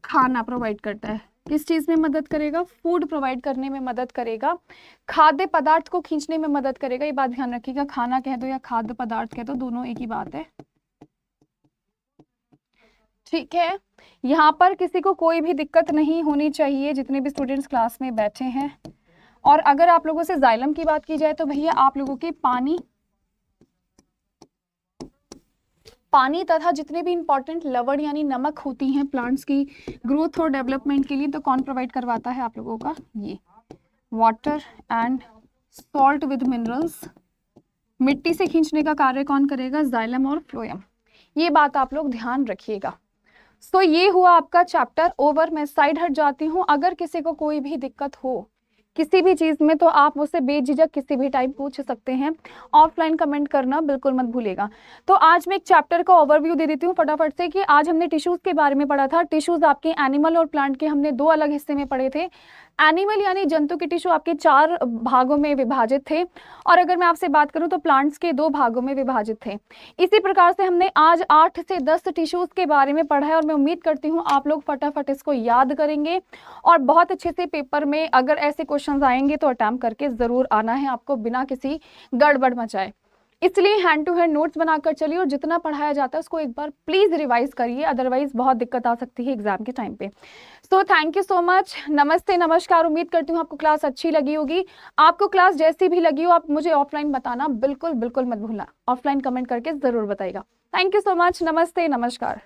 खाना प्रोवाइड करता है। किस चीज में मदद करेगा? फूड प्रोवाइड करने में मदद करेगा, खाद्य पदार्थ को खींचने में मदद करेगा। ये बात ध्यान रखिएगा, खाना कह दो या खाद्य पदार्थ कह दो, दोनों एक ही बात है, ठीक है। यहाँ पर किसी को कोई भी दिक्कत नहीं होनी चाहिए, जितने भी स्टूडेंट्स क्लास में बैठे हैं। और अगर आप लोगों से जाइलम की बात की जाए तो भैया आप लोगों के पानी तथा जितने भी इंपॉर्टेंट लवण यानी नमक होती हैं प्लांट्स की ग्रोथ और डेवलपमेंट के लिए, तो कौन प्रोवाइड करवाता है आप लोगों का? ये water and salt with minerals. मिट्टी से खींचने का कार्य कौन करेगा? जाइलम और फ्लोएम। ये बात आप लोग ध्यान रखिएगा। सो ये हुआ आपका चैप्टर ओवर। मैं साइड हट जाती हूँ। अगर किसी को कोई भी दिक्कत हो किसी भी चीज में तो आप मुझसे बेझिझक किसी भी टाइम पूछ सकते हैं। ऑफलाइन कमेंट करना बिल्कुल मत भूलेगा। तो आज मैं एक चैप्टर का ओवरव्यू दे देती हूँ फटाफट से कि आज हमने टिश्यूज के बारे में पढ़ा था। टिश्यूज आपके एनिमल और प्लांट के हमने दो अलग हिस्से में पढ़े थे। एनिमल यानी जंतु के टिश्यू आपके 4 भागों में विभाजित थे, और अगर मैं आपसे बात करूं तो प्लांट्स के 2 भागों में विभाजित थे। इसी प्रकार से हमने आज 8 से 10 टिश्यूज के बारे में पढ़ा है, और मैं उम्मीद करती हूं आप लोग फटाफट इसको याद करेंगे और बहुत अच्छे से पेपर में अगर ऐसे क्वेश्चन आएंगे तो अटेम्प्ट करके जरूर आना है आपको, बिना किसी गड़बड़ मचाए। इसलिए हैंड टू हैंड नोट्स बनाकर चलिए, और जितना पढ़ाया जाता है उसको एक बार प्लीज रिवाइज करिए, अदरवाइज बहुत दिक्कत आ सकती है एग्जाम के टाइम पे। So thank you so much, नमस्ते नमस्कार। उम्मीद करती हूँ आपको क्लास अच्छी लगी होगी। आपको क्लास जैसी भी लगी हो आप मुझे ऑफलाइन बताना बिल्कुल बिल्कुल मत भूलना, ऑफलाइन कमेंट करके जरूर बताइएगा। थैंक यू सो मच, नमस्ते नमस्कार।